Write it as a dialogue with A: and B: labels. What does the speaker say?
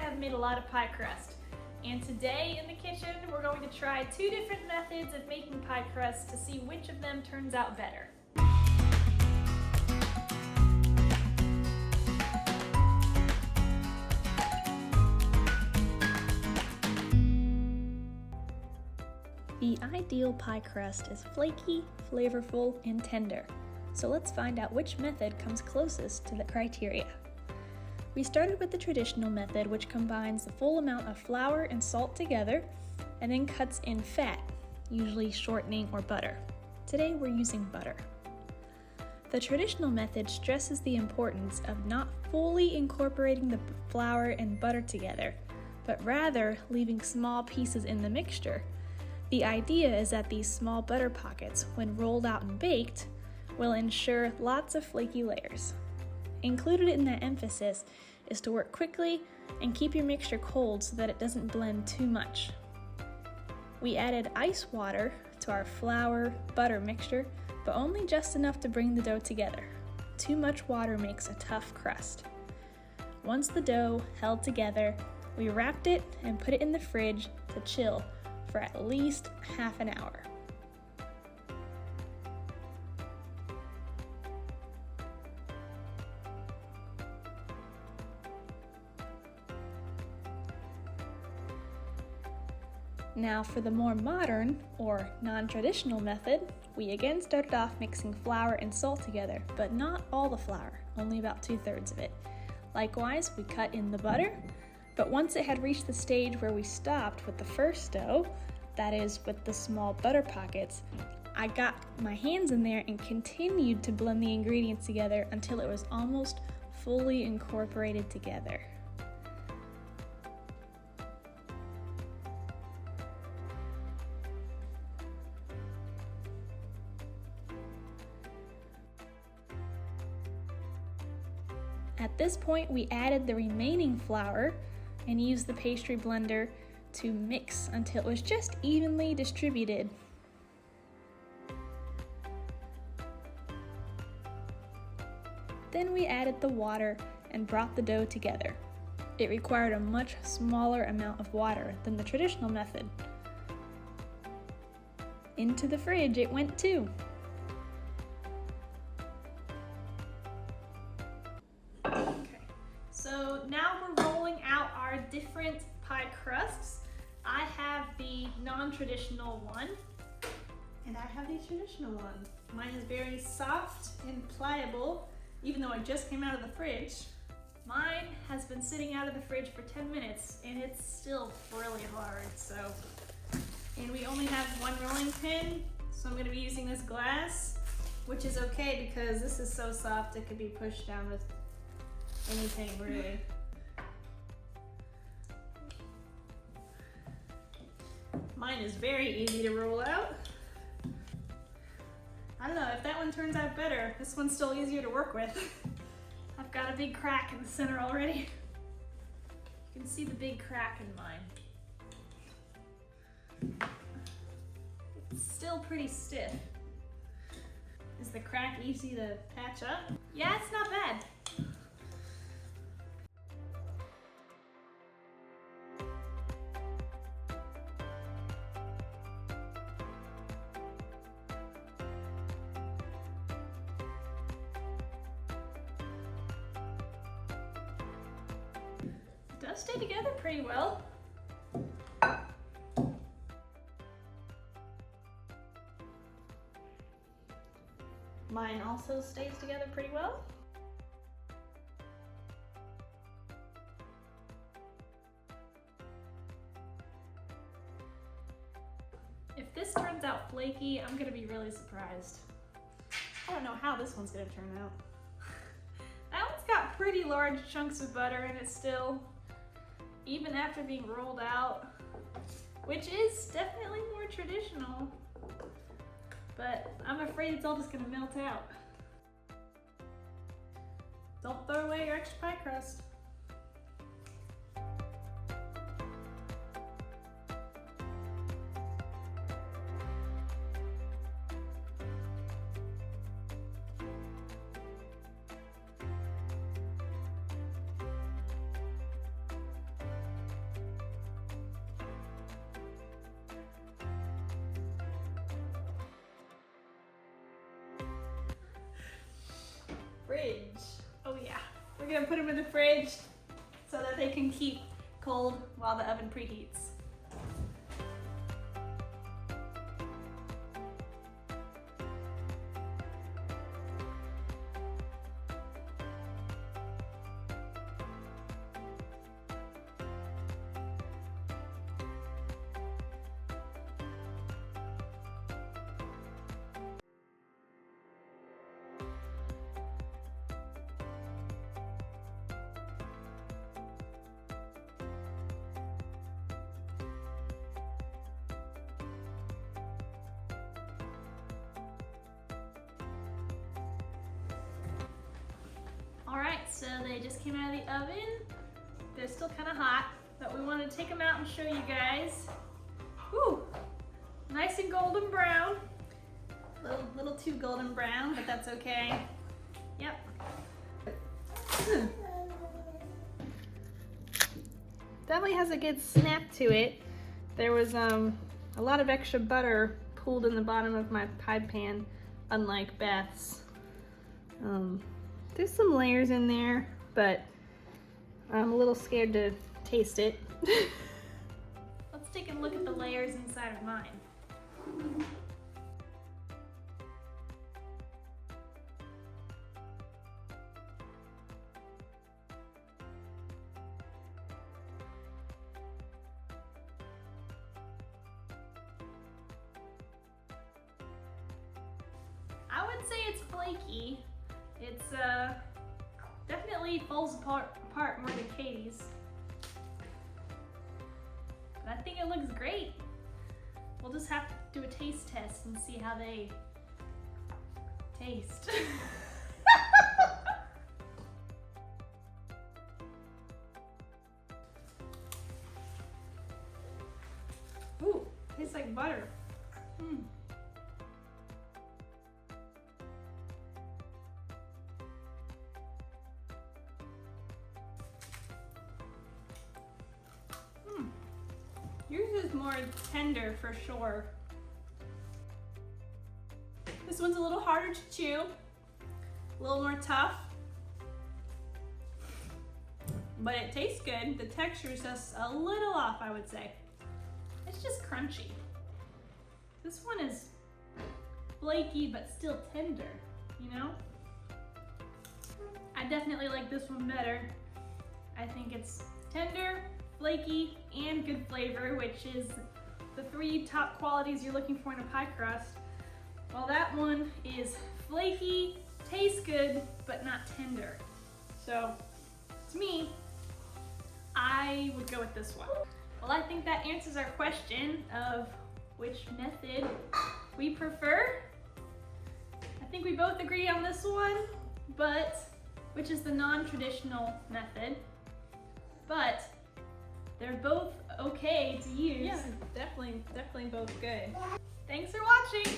A: have made a lot of pie crust. And today in the kitchen, we're going to try 2 different methods of making pie crust to see which of them turns out better. The ideal pie crust is flaky, flavorful, and tender. So let's find out which method comes closest to the criteria. We started with the traditional method, which combines the full amount of flour and salt together and then cuts in fat, usually shortening or butter. Today we're using butter. The traditional method stresses the importance of not fully incorporating the flour and butter together, but rather leaving small pieces in the mixture. The idea is that these small butter pockets, when rolled out and baked, will ensure lots of flaky layers. Included in that emphasis is to work quickly and keep your mixture cold so that it doesn't blend too much. We added ice water to our flour butter mixture, but only just enough to bring the dough together. Too much water makes a tough crust. Once the dough held together, we wrapped it and put it in the fridge to chill for at least half an hour. Now for the more modern or non-traditional method, we again started off mixing flour and salt together, but not all the flour, only about 2/3 of it. Likewise, we cut in the butter, but once it had reached the stage where we stopped with the first dough, that is with the small butter pockets, I got my hands in there and continued to blend the ingredients together until it was almost fully incorporated together. At this point, we added the remaining flour and used the pastry blender to mix until it was just evenly distributed. Then we added the water and brought the dough together. It required a much smaller amount of water than the traditional method. Into the fridge it went too. So now we're rolling out our different pie crusts. I have the non-traditional one, and I have the traditional one. Mine is very soft and pliable, even though it just came out of the fridge. Mine has been sitting out of the fridge for 10 minutes, and it's still really hard, And we only have one rolling pin, so I'm gonna be using this glass, which is okay because this is so soft it could be pushed down with anything, really. Mine is very easy to roll out. I don't know, if that one turns out better, this one's still easier to work with. I've got a big crack in the center already. You can see the big crack in mine. It's still pretty stiff. Is the crack easy to patch up? Yeah, it's not bad. It does stay together pretty well. Mine also stays together pretty well. If this turns out flaky, I'm gonna be really surprised. I don't know how this one's gonna turn out. That one's got pretty large chunks of butter in it still, even after being rolled out, which is definitely more traditional, but I'm afraid it's all just gonna melt out. Don't throw away your extra pie crust. We're gonna put them in the fridge so that they can keep cold while the oven preheats. All right, so they just came out of the oven. They're still kind of hot, but we wanted to take them out and show you guys. Whew, nice and golden brown. Little too golden brown, but that's okay. Yep. Definitely has a good snap to it. There was a lot of extra butter pooled in the bottom of my pie pan, unlike Beth's. There's some layers in there, but I'm a little scared to taste it. Let's take a look at the layers inside of mine. I would say it's flaky. It's definitely falls apart more than Katie's. But I think it looks great. We'll just have to do a taste test and see how they taste. Ooh, tastes like butter. Yours is more tender for sure. This one's a little harder to chew, a little more tough, but it tastes good. The texture is just a little off, I would say. It's just crunchy. This one is flaky, but still tender, you know? I definitely like this one better. I think it's tender, flaky, and good flavor, which is the 3 top qualities you're looking for in a pie crust. While that one is flaky, tastes good, but not tender. So, to me, I would go with this one. Well, I think that answers our question of which method we prefer. I think we both agree on this one, but which is the non-traditional method. But they're both okay to use.
B: Yeah, definitely both good.
A: Thanks for watching.